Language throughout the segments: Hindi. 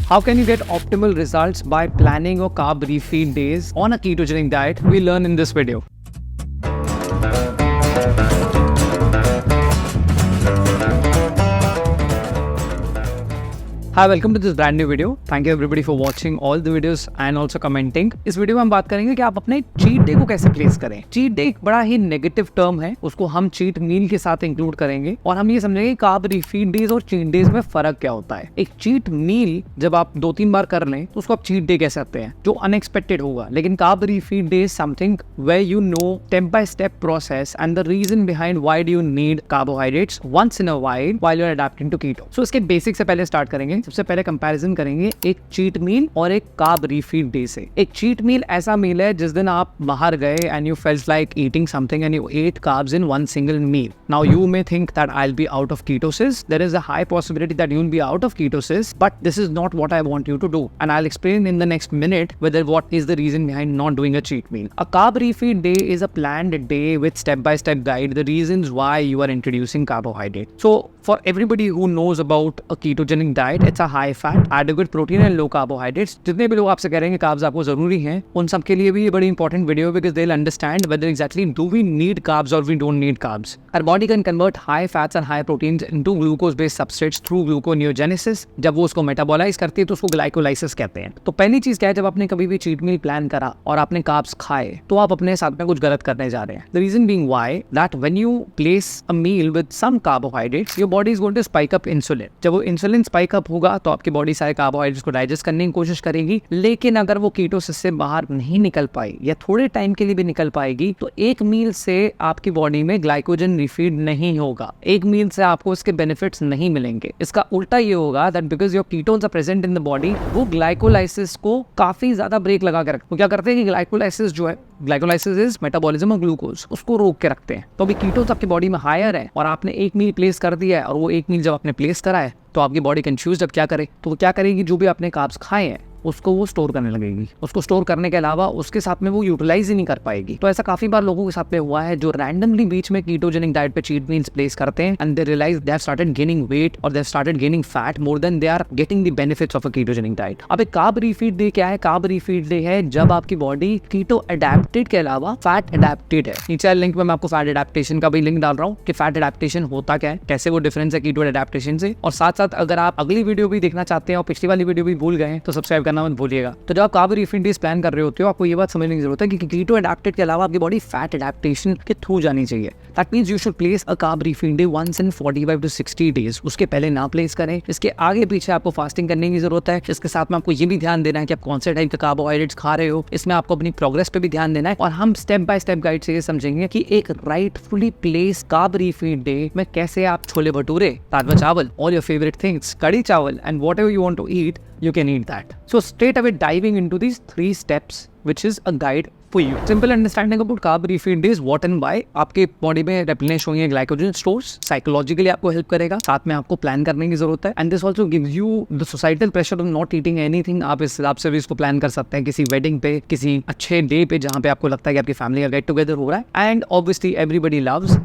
How can you get optimal results by planning your carb refeed days on a ketogenic diet? We learn in this video. Hi, welcome to this brand new video. Thank you everybody for watching all the videos and also commenting. इस वीडियो में हम बात करेंगे कि आप अपने चीट डे को कैसे प्लेस करें। चीट डे एक बड़ा ही नेगेटिव टर्म है, उसको हम चीट मील के साथ इंक्लूड करेंगे और हम ये समझेंगे कार्ब रिफीड डेज और चीट डेज में फर्क क्या होता है। एक चीट मील जब आप 2-3 बार कर लें तो उसको आप चीट डे कह सकते हैं, जो अनएक्सपेक्टेड होगा। लेकिन carb refeed day is something where you know step by step process and the reason behind why do you need carbohydrates once in a while you are adapting to keto. So इसके बेसिक से पहले स्टार्ट करेंगे। सबसे पहले कंपैरिजन करेंगे एक चीट मील और एक कार्ब रिफीड डे से। एक चीट मील ऐसा मील है जिस दिन आप बाहर गए and you felt like eating something and you ate carbs in one single meal. Now you may think that I will be out of ketosis. There is a high possibility that you will be out of ketosis, but this is not what I want you to do and I will explain in the next minute whether what is the reason behind not doing a cheat meal. A carb refeed day is a planned day with step-by-step guide, the reasons why you are introducing carbohydrate. So for everybody who knows about a ketogenic diet, it's a high fat, adequate protein and low carbohydrates. जितने भी लोग आपसे कह रहे हैं कि carbs आपको जरूरी हैं, उन सब के लिए भी ये बड़ी important video because they'll understand whether exactly do we need carbs or we don't need carbs. Our body can convert high fats and high proteins into glucose-based substrates through gluconeogenesis. जब वो उसको metabolize करती है तो उसको glycolysis कहते हैं। तो पहली चीज क्या है, जब आपने कभी भी चीट मील प्लान करा और आपने कार्ब्स खाए तो आप अपने साथ में कुछ गलत करने जा रहे हैं। The reason being why that when you place a meal with some carbohydrates, your body is going to spike up insulin. जब वो इंसुलिन स्पाइक अप होगा तो आपकी बॉडी सारे कार्बोहाइड्रेट्स को डाइजेस्ट करने की कोशिश करेगी, लेकिन अगर वो कीटोसिस से बाहर नहीं निकल पाई या थोड़े टाइम के लिए भी निकल पाएगी तो एक मील से आपकी बॉडी में ग्लाइकोजन रिफीड नहीं होगा। एक मील से आपको इसके बेनिफिट्स नहीं मिलेंगे। इसका उल्टा ये होगा that because your ketones are present in the body, वो ग्लाइकोलाइसिस को काफी ज्यादा ब्रेक लगा के रखते हैं। क्या करते हैं कि ग्लाइकोलाइसिस जो है, glycolysis is metabolism of glucose, उसको रोक के रखते हैं। तो अभी कीटोन्स आपकी बॉडी में हायर है और आपने एक मील प्लेस कर दिया है और वो एक मील जब आपने प्लेस करा है तो आपकी बॉडी कंफ्यूज अब क्या करे, तो वो क्या करेगी, जो भी आपने कार्ब्स खाए हैं उसको वो स्टोर करने लगेगी। उसको स्टोर करने के अलावा उसके साथ में वो यूटिलाइज ही नहीं कर पाएगी। तो ऐसा काफी बार लोगों के साथ में हुआ है जो रैंडमली बीच में कीटोजेनिक डाइट पे चीट मील्स प्लेस करते हैं and they realise they have started gaining weight और they have started gaining fat more than they are getting the benefits of a ketogenic diet. अब एक कार्ब रिफीड डे क्या है? कार्ब रिफीड डे है जब आपकी बॉडी कीटो अडैप्टेड के अलावा फैट अडैप्टेड है। नीचे लिंक में मैं आपको फैट अडैप्टेशन का भी लिंक डाल रहा हूँ कि फैट अडैप्टेशन होता क्या है, कैसे वो डिफरेंस है कीटो अडैप्टेशन से। और साथ साथ अगर आप अगली वीडियो भी देखना चाहते हैं और पिछली वाली वीडियो भी भूल गए तो सब्सक्राइब करना मत भूलिएगा। तो जब आप कार्ब रिफीड डेज प्लान कर रहे होते हो आपको ये बात समझने की जरूरत है कि कीटो अडैप्टेड के अलावा आपकी बॉडी फैट अडैप्टेशन के थ्रू जानी चाहिए। That means you should place a carb refeed day once in 45 to 60 days. उसके पहले ना प्लेस करें। इसके आगे पीछे आपको फास्टिंग करने की जरूरत है। इसके साथ में आपको ये भी ध्यान देना है कि आप कौन से टाइप के कार्बोहाइड्रेट्स खा रहे हो। इसमें आपको अपनी प्रोग्रेस पे भी ध्यान देना है और हम स्टेप बाय स्टेप गाइड से ये समझेंगे कि एक rightfully place carb refeed day में कैसे आप छोले भटूरे, राजमा चावल, all your favourite things, kadhi chawal and whatever you want to eat, you can eat that. So straight away diving into these 3 steps which is a guide for you. Simple understanding about carb refeed days, what and why. आपके बॉडी में replenish होंगे ग्लाइकोजन स्टोर्स, साइकोलॉजिकली आपको हेल्प करेगा, साथ में आपको प्लान करने की जरूरत है and this also gives you the societal pressure of not eating anything. आप इस हिसाब से भी इसको प्लान कर सकते हैं किसी वेडिंग पे, किसी अच्छे डे पे जहाँ पे आपको लगता है कि आपकी फैमिली का गेट टुगेदर हो रहा है and obviously everybody loves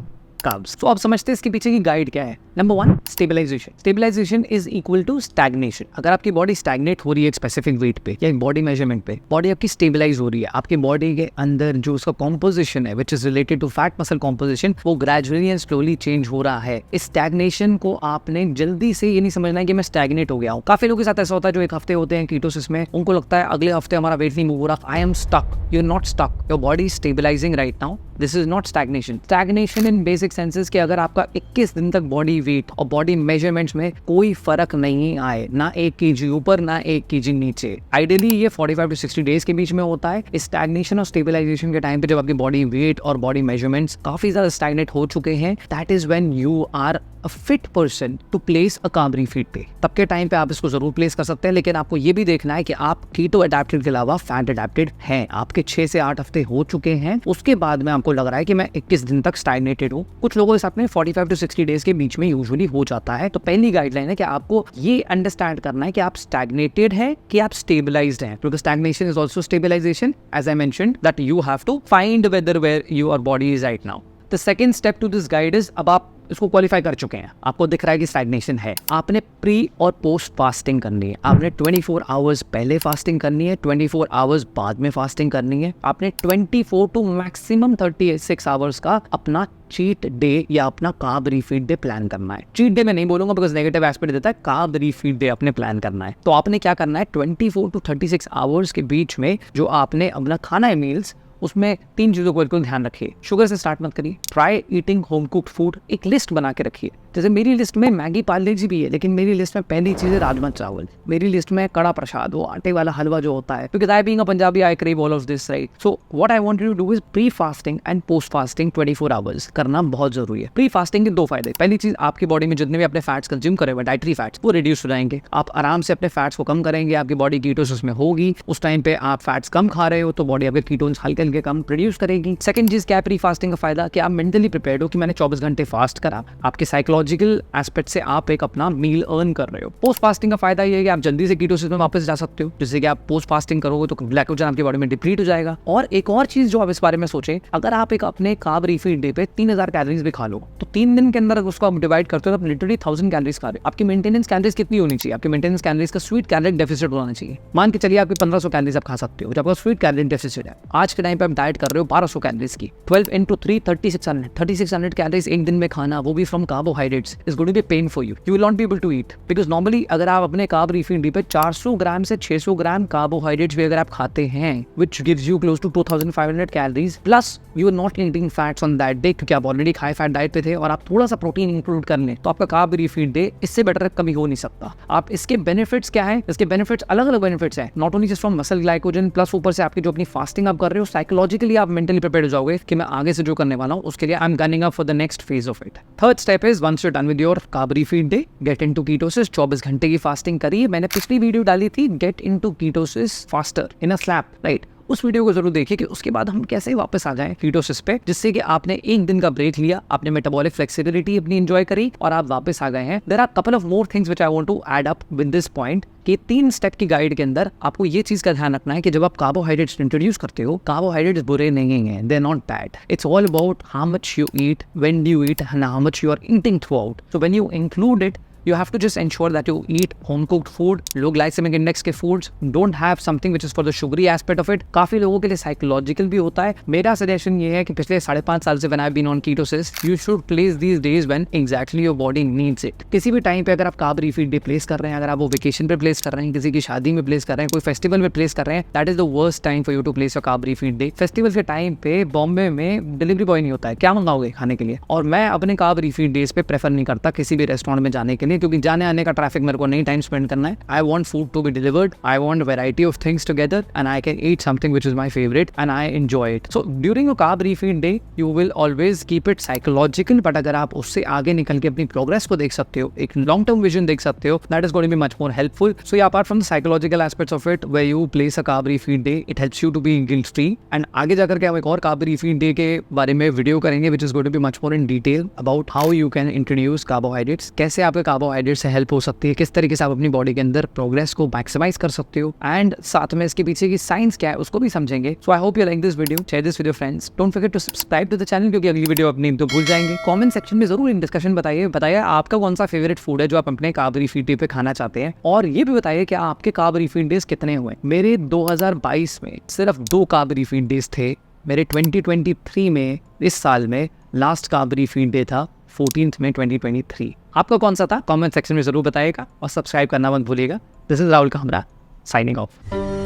carbs. तो आप समझते हैं इसके पीछे की गाइड क्या है। Number 1, stabilisation. Stabilisation is equal to stagnation. अगर आपकी बॉडी स्टैग्नेट हो रही है एक स्पेसिफिक वेट पे या एक बॉडी मेजरमेंट पे, बॉडी आपकी स्टेबलाइज हो रही है, आपकी बॉडी के अंदर जो उसका कॉम्पोजिशन है which is related to fat muscle composition, वो ग्रेजुअली एंड स्लोली चेंज हो रहा है। इस स्टैग्नेशन को आपने जल्दी से ये नहीं समझना है कि मैं स्टैग्नेट हो गया हूँ। काफी लोगों के साथ ऐसा होता है जो एक हफ्ते होते हैं कीटोसिस में, उनको लगता है अगले हफ्ते हमारा वेट नहीं मूव हो रहा, I am stuck. You are not stuck, your body is stabilising right now. This is not stagnation. Stagnation in basic senses कि अगर आपका 21 दिन तक बॉडी वेट और बॉडी मेजरमेंट्स में कोई फर्क नहीं आए, ना 1 kg ऊपर ना 1 kg नीचे, आइडियली ये 45 to 60 डेज के बीच में होता है। इस स्टैग्नेशन और स्टेबलाइजेशन के टाइम पे जब आपकी बॉडी वेट और बॉडी मेजरमेंट्स काफी ज्यादा स्टैग्नेट हो चुके हैं, that is when you are a fit person to place a carb refeed day. तब के टाइम पे आप इसको जरूर प्लेस कर सकते हैं, लेकिन आपको ये भी देखना है कि आप कीटो अडैप्टेड के अलावा फैट अडैप्टेड हैं। आपके 6 से 8 हफ्ते हो चुके हैं, उसके बाद में आपको लग रहा है कि मैं 21 दिन तक स्टैग्नेटेड हूँ। कुछ लोगों के साथ में 45 to 60 डेज के बीच में यूजुअली हो जाता है। तो पहली गाइडलाइन है कि आपको ये अंडरस्टैंड करना है कि आप स्टैग्नेटेड हैं कि आप स्टेबलाइज्ड हैं, क्योंकि stagnation is also stabilisation. As I mentioned that you have to find whether where your body is right now. The second step to this guide is, अब आप इसको क्वालिफाई कर चुके हैं, आपको दिख रहा है कि स्टैग्नेशन है, आपने प्री और पोस्ट फास्टिंग करनी है। आपने 24 आवर्स पहले फास्टिंग करनी है, 24 आवर्स बाद में फास्टिंग करनी है। आपने 24 टू मैक्सिमम 36 आवर्स का अपना चीट डे या अपना कार्ब रिफीड डे प्लान करना है। चीट डे मैं नहीं बोलूंगा बिकॉज नेगेटिव एस्पेक्ट देता है, कार्ब रिफीड डे अपने प्लान करना है। तो आपने क्या करना है, 24 टू 36 आवर्स के बीच में जो आपने अपना खाना है मील्स, उसमें 3 चीज़ों को बिल्कुल ध्यान रखिए। शुगर से स्टार्ट मत करिए, try eating home cooked food, एक लिस्ट बना के रखिए। जैसे मेरी लिस्ट में मैगी पार्ले जी भी है, लेकिन मेरी लिस्ट में पहली चीज़ है राजमा चावल, मेरी लिस्ट में कड़ा प्रसाद, वो आटे वाला हलवा जो होता है, because I being a Punjabi I crave all of this, right. So what I want you to do is pre fasting and post fasting 24 hours करना बहुत जरूरी है। प्री फास्टिंग के 2 फायदे, पहली चीज आपकी बॉडी में जितने भी अपने फैट्स कंज्यूम करे हुए डाइटरी फैट्स वो रिड्यूस हो जाएंगे, आप आराम से अपने फैट्स को कम करेंगे, आपकी बॉडी कीटोसिस में होगी, उस टाइम पे आप फैट्स कम खा रहे हो तो बॉडी आपके कीटोन्स हल्के हल्के कम प्रोड्यूस करेगी। सेकंड चीज क्या है प्री फास्टिंग का फायदा, कि आप मेंटली प्रिपेयर्ड हो कि मैंने 24 घंटे फास्ट करा, आपके साइकोलॉजिकल एस्पेक्ट से आप एक अपना मील अर्न कर रहे हो। पोस्ट फास्टिंग का फायदा ये है कि आप जल्दी से कीटोसिस में वापस जा सकते हो, जैसे कि आप पोस्ट फास्टिंग करोगे तो ग्लाइकोजन आपकी बॉडी में डिप्लीट हो जाएगा। और एक और चीज जो आप इस बारे में सोचें, अगर आप एक अपने कार्ब रिफीड डे पे 3000 कैलोरीज भी खा लो तो 3 दिन के अंदर उसको आप डिवाइड करते हो तो आप लिटरली 1000 कैलोरीज खा रहे हो। आपकी मेंटेनेंस कैलोरीज कितनी होनी चाहिए, आपकी मेंटेनेंस कैलोरीज का स्वीट कैलोरी डेफिसिट होना चाहिए। मान के चलिए आपके 1500 कैलोरीज आप खा सकते हो, जब आपका स्वीट कैलोरी डेफिसिट है। आज के टाइम पे आप डाइट कर रहे हो 1200 कैलोरीज की, 12 into 3 3600 कैलोरीज एक दिन में खाना, वो भी from carbohydrates, is going to be pain for you will not be able to eat. Because normally अगर आप अपने कार्ब रिफीड डे पे 400 ग्राम से 600 ग्राम कार्बोहाइड्रेट्स भी अगर आप खाते हैं, which gives you close to 2500 calories, plus you are not eating fats on that day, क्योंकि आप ऑलरेडी हाई फैट डाइट पे थे और आप थोड़ा सा प्रोटीन इंक्लूड कर लें, तो आपका कार्ब रिफीड डे इससे बेटर कभी हो नहीं सकता। आप इसके बेनिफिट्स क्या है, इसके बेनिफिट्स अलग अलग बेनिफिट्स हैं, not only just from muscle glycogen, plus ऊपर से आपकी जो अपनी फास्टिंग आप कर रहे हो, साइकोलॉजिकली आप मेंटली प्रिपेयर्ड हो जाओगे कि मैं आगे से जो करने वाला हूं उसके लिए I am gunning up for the next phase of it. Third step is once you done with your carb refeed day, get into ketosis. 24 घंटे की फास्टिंग करिए। मैंने पिछली वीडियो डाली थी gate into ketosis faster in a slap, right, उस वीडियो को जरूर देखिए कि उसके बाद हम कैसे वापस आ जाएं कीटोसिस पे, जिससे कि आपने एक दिन का ब्रेक लिया, आपने मेटाबॉलिक फ्लेक्सिबिलिटी अपनी एंजॉय करी और आप वापस आ गए हैं। There are couple of more things which I want to add up with this point कि 3 स्टेप की गाइड के अंदर आपको ये चीज का ध्यान रखना है कि जब आप कार्बोहाइड्रेट्स इंट्रोड्यूस करते हो, कार्बोहाइड्रेट्स बुरे नहीं हैं, they are not bad, it's all about how much you eat, when do you eat and how much you are eating throughout. So when you include it, you have to just ensure that you eat home cooked food, low glycemic index के foods, don't have something which is for the sugary aspect of it। काफी लोगों के लिए साइकोलॉजिकल भी होता है। मेरा सजेशन ये है कि पिछले 5.5 साल से when I've been on ketosis, you should place these days when exactly your body needs it। किसी भी टाइम पे अगर आप कार्ब रिफीड डे प्लेस कर रहे हैं, अगर आप वो वेकेशन पे प्लेस कर रहे हैं, किसी की शादी में प्लेस कर रहे हैं, कोई फेस्टिवल में प्लेस कर रहे हैं, that is the worst time for you to place your carb refeed day. Festival के टाइम पे बॉम्बे में डिलीवरी बॉय नहीं होता है, क्या मंगाओगे खाने के लिए? और मैं अपने कार्ब रिफीड डेज पे प्रेफर नहीं करता किसी भी रेस्टोरेंट में जाने के लिए, क्योंकि जाने आने ट्रैफिक मेरे को नहीं टाइम स्पेंड करना है। I want food to be delivered, I want variety of things together and I can eat something which is my favourite and I enjoy it. So during your carb refeed day you will always keep it psychological, but अगर आप उससे आगे निकल के अपनी प्रोग्रेस को देख सकते हो, एक लॉन्ग टर्म विजन देख सकते हो, that is going to be much more helpful. So या apart from the psychological aspects of it where you place a carb refeed day, it helps you to be guilt free. And आगे जाकर के हम एक और कार्ब रिफीड डे के बारे में वीडियो करेंगे which is going to be much more in detail about how you can introduce carbohydrates, कैसे आपके कार्बोहाइड्रेट से हेल्प हो सकती है, किस तरीके से आप अपनी बॉडी के अंदर प्रोग्रेस को मैक्सिमाइज कर सकते हो, एंड साथ में इसके पीछे की साइंस क्या है उसको भी समझेंगे। So I hope you like this video, share this with your friends, don't forget to subscribe to the channel, क्योंकि अगली वीडियो अपनी तो भूल जाएंगे। कमेंट सेक्शन में जरूर इन डिस्कशन बताइए आपका कौन सा फेवरेट फूड है जो आप अपने कार्ब रिफीड डे पे खाना चाहते हैं, और ये भी बताइए कि आपके कार्ब रिफीड डेज कितने हुए। मेरे 2022 में सिर्फ 2 कार्ब रिफीड डेज थे, मेरे 2023 में इस साल में लास्ट कार्ब रिफीड डे था 14 मई 2023। आपका कौन सा था? कमेंट सेक्शन में जरूर बताइएगा और सब्सक्राइब करना मत भूलिएगा। This is Rahul Kamra signing off.